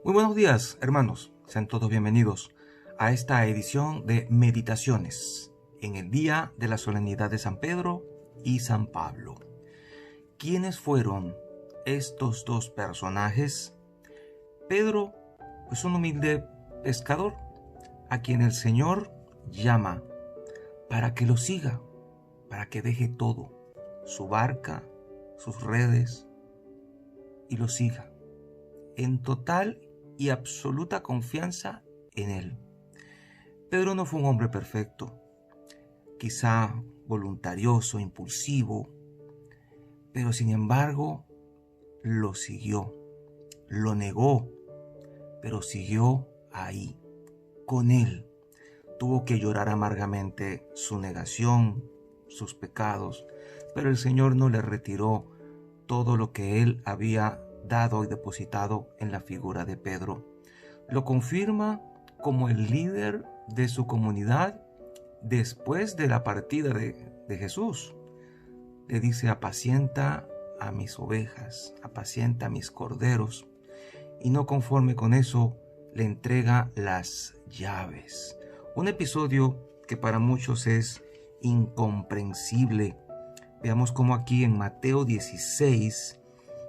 Muy buenos días, hermanos. Sean todos bienvenidos a esta edición de Meditaciones en el día de la solemnidad de San Pedro y San Pablo. ¿Quiénes fueron estos dos personajes? Pedro es un humilde pescador a quien el Señor llama para que lo siga, para que deje todo, su barca, sus redes, y lo siga en total y absoluta confianza en Él. Pedro no fue un hombre perfecto, quizá voluntarioso, impulsivo, pero sin embargo lo siguió, lo negó, pero siguió ahí, con Él. Tuvo que llorar amargamente su negación, sus pecados, pero el Señor no le retiró todo lo que Él había dado y depositado en la figura de Pedro. Lo confirma como el líder de su comunidad después de la partida de Jesús. Le dice: apacienta a mis ovejas, apacienta a mis corderos. Y no conforme con eso, le entrega las llaves. Un episodio que para muchos es incomprensible. Veamos cómo aquí en Mateo 16,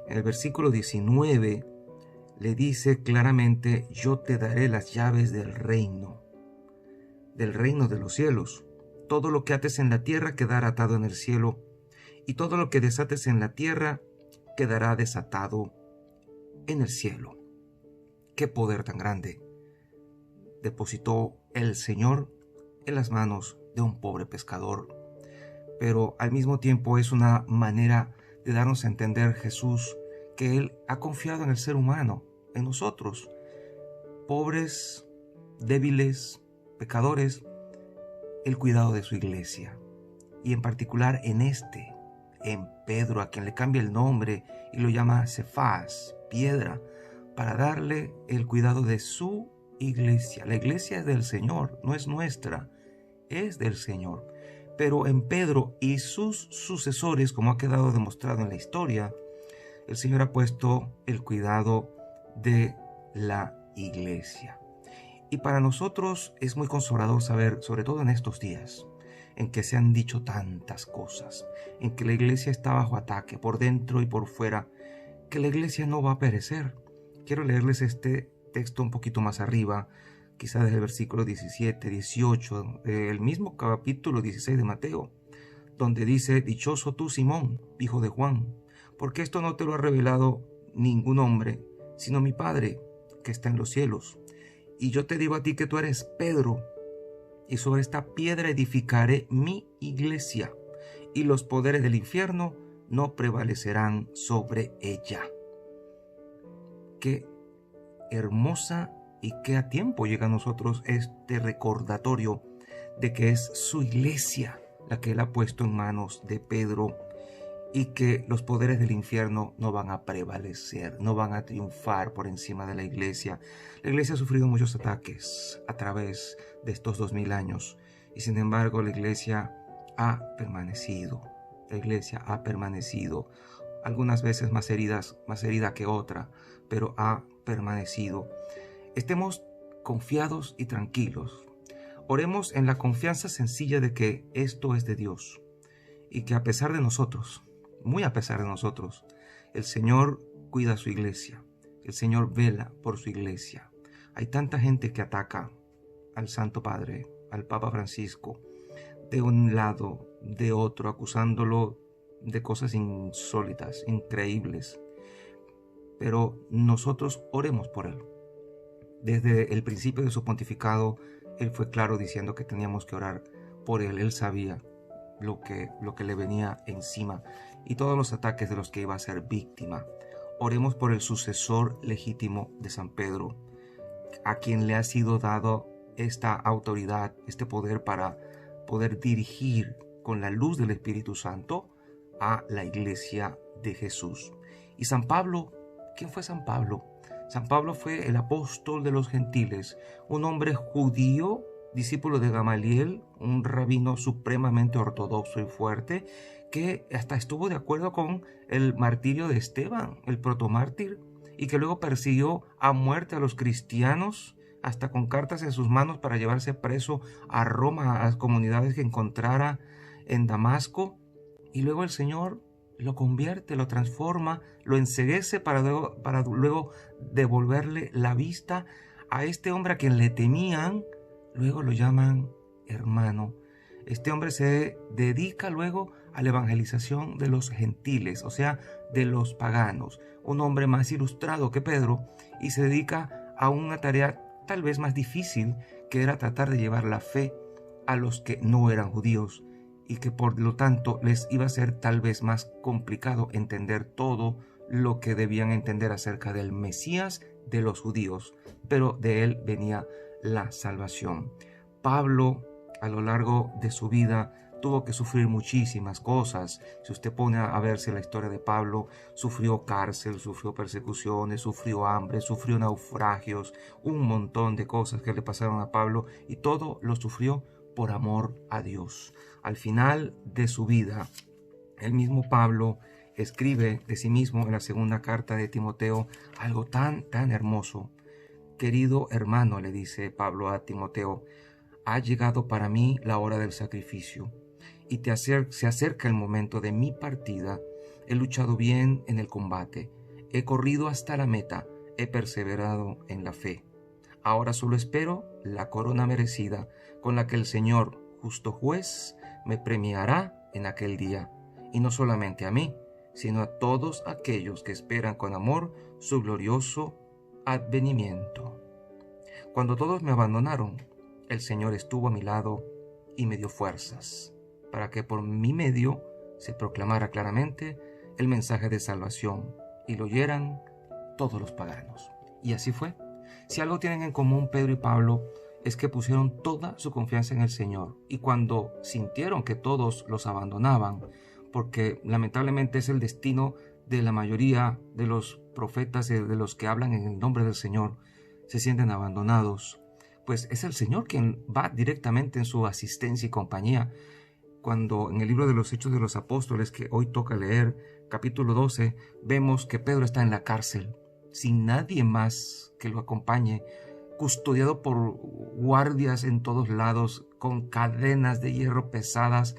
en el versículo 19, le dice claramente: yo te daré las llaves del reino de los cielos. Todo lo que ates en la tierra quedará atado en el cielo, y todo lo que desates en la tierra quedará desatado en el cielo. ¡Qué poder tan grande depositó el Señor en las manos de un pobre pescador! Pero al mismo tiempo es una manera de darnos a entender Jesús que Él ha confiado en el ser humano, en nosotros, pobres, débiles, pecadores, el cuidado de su iglesia. Y en particular en Pedro, a quien le cambia el nombre y lo llama Cefas, piedra, para darle el cuidado de su iglesia. La iglesia es del Señor, no es nuestra, es del Señor. Pero en Pedro y sus sucesores, como ha quedado demostrado en la historia, el Señor ha puesto el cuidado de la iglesia. Y para nosotros es muy consolador saber, sobre todo en estos días, en que se han dicho tantas cosas, en que la iglesia está bajo ataque, por dentro y por fuera, que la iglesia no va a perecer. Quiero leerles este texto un poquito más arriba, quizá desde el versículo 17, 18, del mismo capítulo 16 de Mateo, donde dice: dichoso tú, Simón, hijo de Juan, porque esto no te lo ha revelado ningún hombre, sino mi Padre que está en los cielos. Y yo te digo a ti que tú eres Pedro, y sobre esta piedra edificaré mi iglesia, y los poderes del infierno no prevalecerán sobre ella. Qué hermosa y qué a tiempo llega a nosotros este recordatorio de que es su iglesia la que Él ha puesto en manos de Pedro, y que los poderes del infierno no van a prevalecer, no van a triunfar por encima de la iglesia. La iglesia ha sufrido muchos ataques a través de estos 2000 años, y sin embargo la iglesia ha permanecido. La iglesia ha permanecido, algunas veces más herida que otra, pero ha permanecido. Estemos confiados y tranquilos. Oremos en la confianza sencilla de que esto es de Dios, y que a pesar de nosotros, muy a pesar de nosotros, el Señor cuida a su iglesia. El Señor vela por su iglesia. Hay tanta gente que ataca al Santo Padre, al Papa Francisco, de un lado, de otro, acusándolo de cosas insólitas, increíbles. Pero nosotros oremos por él. Desde el principio de su pontificado, él fue claro diciendo que teníamos que orar por él. Él sabía lo que le venía encima y todos los ataques de los que iba a ser víctima. Oremos por el sucesor legítimo de San Pedro, a quien le ha sido dado esta autoridad, este poder para poder dirigir con la luz del Espíritu Santo a la iglesia de Jesús. Y San Pablo, ¿quién fue San Pablo? San Pablo fue el apóstol de los gentiles, un hombre judío, discípulo de Gamaliel, un rabino supremamente ortodoxo y fuerte, que hasta estuvo de acuerdo con el martirio de Esteban, el protomártir, y que luego persiguió a muerte a los cristianos, hasta con cartas en sus manos para llevarse preso a Roma, a las comunidades que encontrara en Damasco. Y luego el Señor lo convierte, lo transforma, lo enceguece para luego devolverle la vista a este hombre a quien le temían. Luego lo llaman hermano. Este hombre se dedica luego a la evangelización de los gentiles, o sea, de los paganos. Un hombre más ilustrado que Pedro, y se dedica a una tarea tal vez más difícil, que era tratar de llevar la fe a los que no eran judíos, y que por lo tanto les iba a ser tal vez más complicado entender todo lo que debían entender acerca del Mesías de los judíos, pero de él venía la salvación. Pablo, a lo largo de su vida, tuvo que sufrir muchísimas cosas. Si usted pone a verse la historia de Pablo, sufrió cárcel, sufrió persecuciones, sufrió hambre, sufrió naufragios, un montón de cosas que le pasaron a Pablo, y todo lo sufrió por amor a Dios. Al final de su vida, el mismo Pablo escribe de sí mismo en la segunda carta de Timoteo algo tan hermoso. Querido hermano, le dice Pablo a Timoteo, ha llegado para mí la hora del sacrificio, y se acerca el momento de mi partida. He luchado bien en el combate, he corrido hasta la meta, he perseverado en la fe. Ahora solo espero la corona merecida, con la que el Señor, justo juez, me premiará en aquel día, y no solamente a mí, sino a todos aquellos que esperan con amor su glorioso advenimiento. Cuando todos me abandonaron, el Señor estuvo a mi lado y me dio fuerzas, para que por mi medio se proclamara claramente el mensaje de salvación y lo oyeran todos los paganos. Y así fue. Si algo tienen en común Pedro y Pablo, es que pusieron toda su confianza en el Señor, y cuando sintieron que todos los abandonaban, porque lamentablemente es el destino de la mayoría de los profetas, de los que hablan en el nombre del Señor, se sienten abandonados, pues es el Señor quien va directamente en su asistencia y compañía. Cuando en el libro de los Hechos de los Apóstoles, que hoy toca leer, capítulo 12, vemos que Pedro está en la cárcel, sin nadie más que lo acompañe, custodiado por guardias en todos lados, con cadenas de hierro pesadas,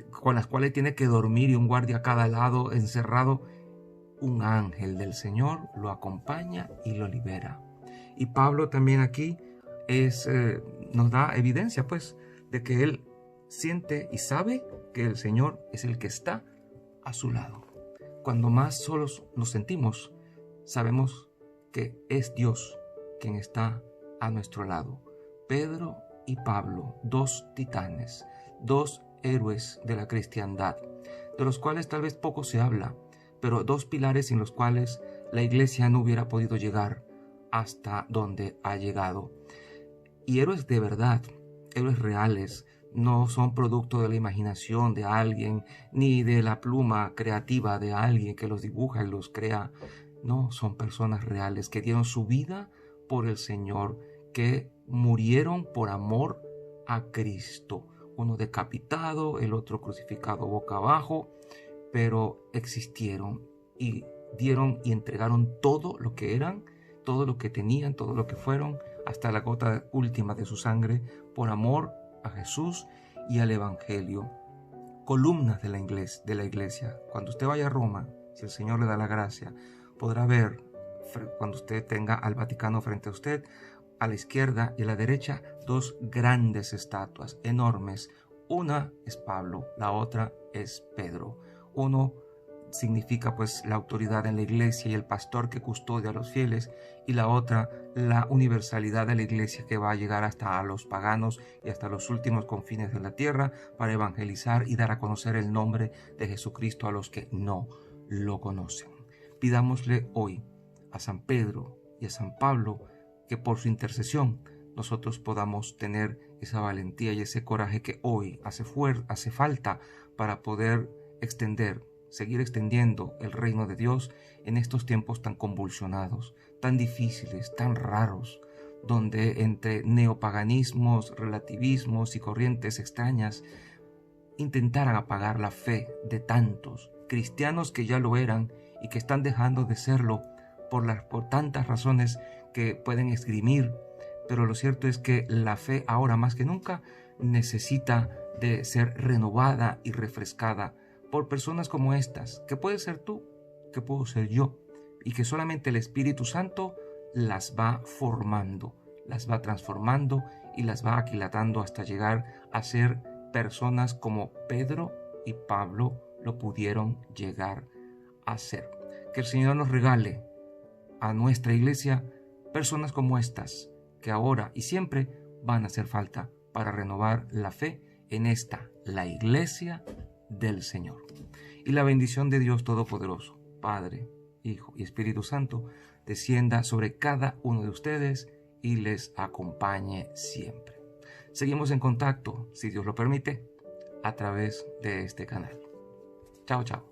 con las cuales tiene que dormir, y un guardia a cada lado, encerrado. Un ángel del Señor lo acompaña y lo libera. Y Pablo también aquí nos da evidencia, pues, de que él siente y sabe que el Señor es el que está a su lado. Cuando más solos nos sentimos, sabemos que es Dios quien está a nuestro lado. Pedro y Pablo, dos titanes, dos héroes de la cristiandad, de los cuales tal vez poco se habla, pero dos pilares sin los cuales la iglesia no hubiera podido llegar hasta donde ha llegado. Y héroes de verdad, héroes reales, no son producto de la imaginación de alguien, ni de la pluma creativa de alguien que los dibuja y los crea. No, son personas reales que dieron su vida por el Señor, que murieron por amor a Cristo. Uno decapitado, el otro crucificado boca abajo, pero existieron y dieron y entregaron todo lo que eran, todo lo que tenían, todo lo que fueron, hasta la gota última de su sangre, por amor a Jesús y al Evangelio. Columnas de la iglesia. Cuando usted vaya a Roma, si el Señor le da la gracia, podrá ver, cuando usted tenga al Vaticano frente a usted, a la izquierda y a la derecha, dos grandes estatuas enormes. Una es Pablo, la otra es Pedro. Uno significa pues la autoridad en la iglesia y el pastor que custodia a los fieles, y la otra la universalidad de la iglesia, que va a llegar hasta a los paganos y hasta los últimos confines de la tierra para evangelizar y dar a conocer el nombre de Jesucristo a los que no lo conocen. Pidámosle hoy a San Pedro y a San Pablo que por su intercesión nosotros podamos tener esa valentía y ese coraje que hoy hace falta para poder seguir extendiendo el reino de Dios en estos tiempos tan convulsionados, tan difíciles, tan raros, donde entre neopaganismos, relativismos y corrientes extrañas intentaran apagar la fe de tantos cristianos que ya lo eran y que están dejando de serlo por tantas razones que pueden esgrimir, pero lo cierto es que la fe ahora más que nunca necesita de ser renovada y refrescada por personas como estas, que puede ser tú, que puedo ser yo, y que solamente el Espíritu Santo las va formando, las va transformando y las va aquilatando hasta llegar a ser personas como Pedro y Pablo lo pudieron llegar a ser. Que el Señor nos regale a nuestra iglesia personas como estas, que ahora y siempre van a hacer falta para renovar la fe en esta, la iglesia del Señor. Y la bendición de Dios Todopoderoso, Padre, Hijo y Espíritu Santo, descienda sobre cada uno de ustedes y les acompañe siempre. Seguimos en contacto, si Dios lo permite, a través de este canal. Chao, chao.